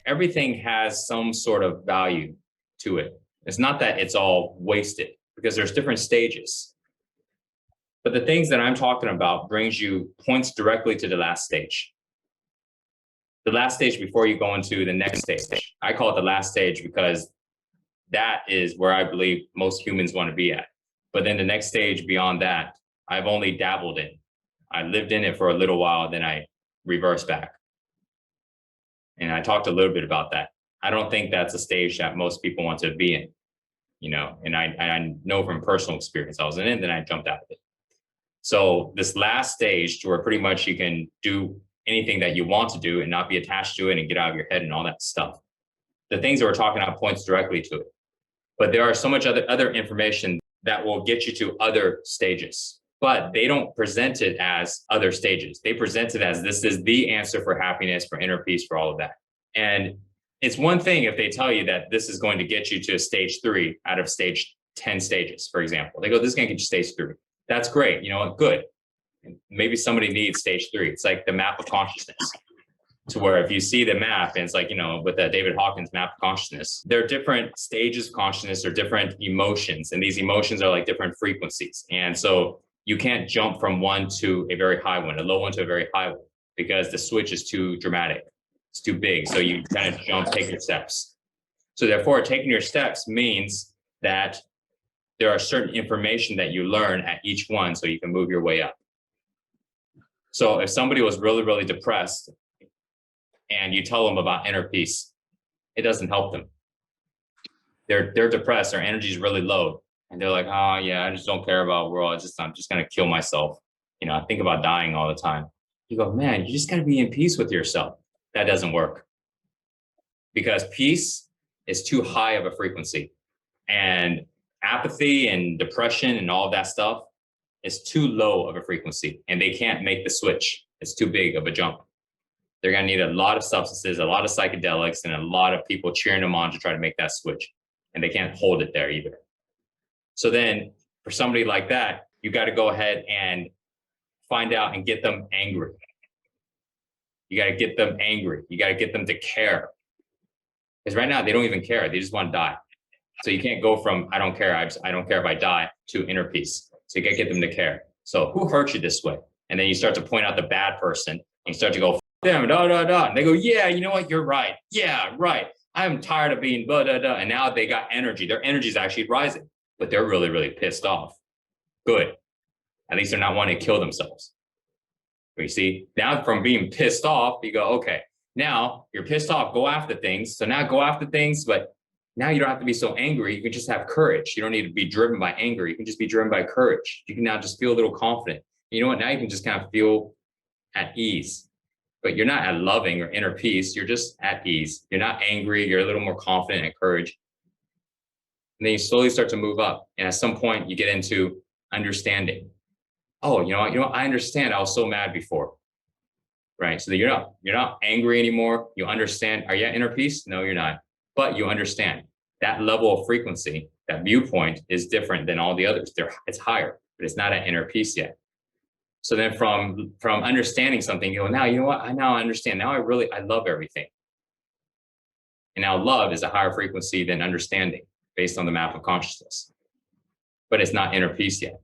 everything has some sort of value to it. It's not that it's all wasted because there's different stages. But the things that I'm talking about points directly to the last stage. The last stage before you go into the next stage. I call it the last stage because that is where I believe most humans want to be at. But then the next stage beyond that, I've only dabbled in. I lived in it for a little while, then I reversed back. And I talked a little bit about that. I don't think that's a stage that most people want to be in, and I know from personal experience, I was in it, then I jumped out of it. So this last stage where pretty much you can do anything that you want to do and not be attached to it and get out of your head and all that stuff. The things that we're talking about points directly to it. But there are so much other information that will get you to other stages, but they don't present it as other stages. They present it as this is the answer for happiness, for inner peace, for all of that. And it's one thing if they tell you that this is going to get you to stage 3 out of stage 10 stages, for example. They go, this is going to get you stage 3. That's great. You know what? Good. Maybe somebody needs stage 3. It's like the map of consciousness, to where if you see the map, and it's like, with the David Hawkins map of consciousness, there are different stages of consciousness or different emotions. And these emotions are like different frequencies. And so you can't jump from one to a very high one, a low one to a very high one, because the switch is too dramatic. It's too big. So you kind of take your steps. So therefore, taking your steps means that there are certain information that you learn at each one so you can move your way up. So if somebody was really, really depressed and you tell them about inner peace, it doesn't help them. They're depressed, their energy is really low. And they're like, oh yeah, I just don't care about the world. I'm just gonna kill myself. I think about dying all the time. You go, man, you just gotta be in peace with yourself. That doesn't work. Because peace is too high of a frequency. And apathy and depression and all of that stuff is too low of a frequency. And they can't make the switch. It's too big of a jump. They're gonna need a lot of substances, a lot of psychedelics, and a lot of people cheering them on to try to make that switch. And they can't hold it there either. So then for somebody like that, you got to go ahead and find out and get them angry. You got to get them angry. You got to get them to care. Because right now they don't even care. They just want to die. So you can't go from, I don't care, I don't care if I die, to inner peace. So you got to get them to care. So who hurt you this way? And then you start to point out the bad person and you start to go, them, da, da, da. And they go, yeah, you know what? You're right. Yeah, right. I'm tired of being blah, da, da. And now they got energy. Their energy is actually rising. But they're really, really pissed off. Good. At least they're not wanting to kill themselves. But you see, now from being pissed off, you go, okay, now you're pissed off, go after things. So now go after things, but now you don't have to be so angry. You can just have courage. You don't need to be driven by anger. You can just be driven by courage. You can now just feel a little confident. You know what? Now you can just kind of feel at ease. But you're not at loving or inner peace. You're just at ease. You're not angry. You're a little more confident and courage. And then you slowly start to move up. And at some point you get into understanding. Oh, you know what? I understand. I was so mad before. Right. So that you're not angry anymore. You understand. Are you at inner peace? No, you're not. But you understand that level of frequency, that viewpoint is different than all the others. It's higher, but it's not at inner peace yet. So then from understanding something, you go, now, you know what? Now I understand. Now I love everything. And now love is a higher frequency than understanding, based on the map of consciousness. But it's not inner peace yet.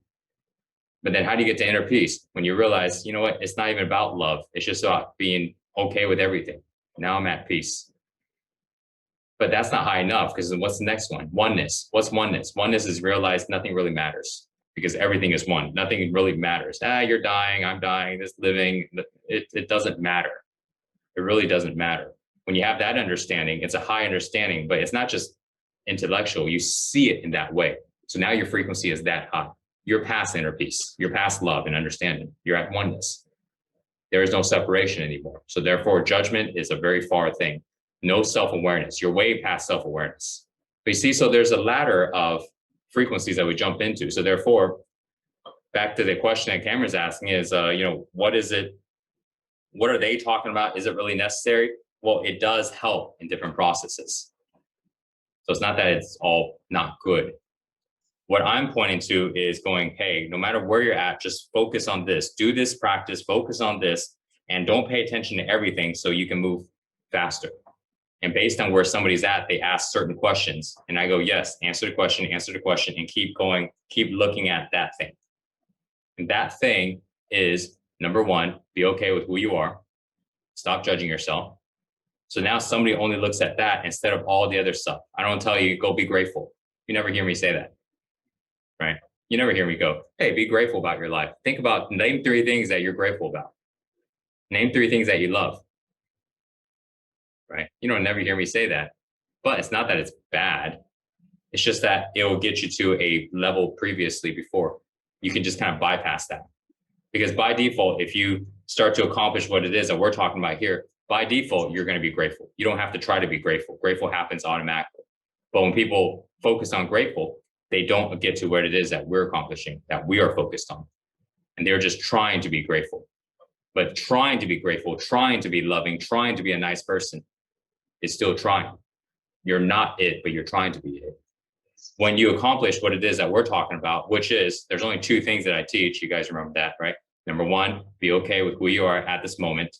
But then how do you get to inner peace? When you realize, you know what, it's not even about love. It's just about being okay with everything. Now I'm at peace. But that's not high enough, because what's the next one? Oneness. What's oneness? Oneness is realize nothing really matters, because everything is one. Nothing really matters. You're dying, I'm dying, this living. It doesn't matter. It really doesn't matter. When you have that understanding, it's a high understanding, but it's not just intellectual. You see it in that way. So now your frequency is that high. You're past inner peace. You're past love and understanding. You're at oneness. There is no separation anymore. So therefore, judgment is a very far thing. No self-awareness. You're way past self-awareness. But you see, so there's a ladder of frequencies that we jump into. So therefore, back to the question that Cameron's asking is, what is it? What are they talking about? Is it really necessary? Well, it does help in different processes. So it's not that it's all not good. What I'm pointing to is going, hey, no matter where you're at, just focus on this, do this practice, focus on this, and don't pay attention to everything so you can move faster. And based on where somebody's at, they ask certain questions. And I go, yes, answer the question, and keep going, keep looking at that thing. And that thing is number one, be okay with who you are. Stop judging yourself. So now somebody only looks at that instead of all the other stuff. I don't tell you, go be grateful. You never hear me say that, right? You never hear me go, hey, be grateful about your life. Think about, name 3 things that you're grateful about. Name 3 things that you love, right? You don't never hear me say that. But it's not that it's bad. It's just that it will get you to a level previously before. You can just kind of bypass that. Because by default, if you start to accomplish what it is that we're talking about here, by default, you're going to be grateful. You don't have to try to be grateful. Grateful happens automatically. But when people focus on grateful, they don't get to what it is that we're accomplishing, that we are focused on. And they're just trying to be grateful. But trying to be grateful, trying to be loving, trying to be a nice person is still trying. You're not it, but you're trying to be it. When you accomplish what it is that we're talking about, which is, there's only 2 things that I teach. You guys remember that, right? Number 1, be okay with who you are at this moment.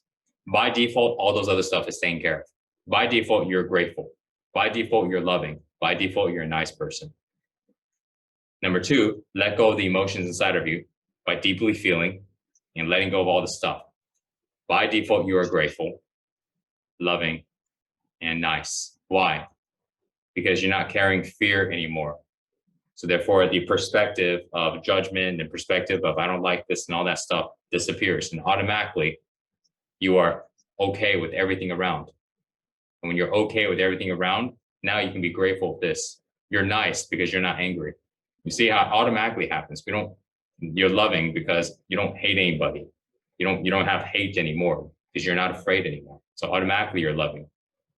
By default, all those other stuff is taken care of. By default, you're grateful. By default, you're loving. By default, you're a nice person. Number 2, let go of the emotions inside of you by deeply feeling and letting go of all the stuff. By default, you are grateful, loving, and nice. Why? Because you're not carrying fear anymore. So therefore, the perspective of judgment and perspective of I don't like this and all that stuff disappears. And automatically, you are okay with everything around. And when you're okay with everything around, now you can be grateful for this. You're nice because you're not angry. You see how it automatically happens. You're loving because you don't hate anybody. You don't have hate anymore because you're not afraid anymore. So automatically you're loving.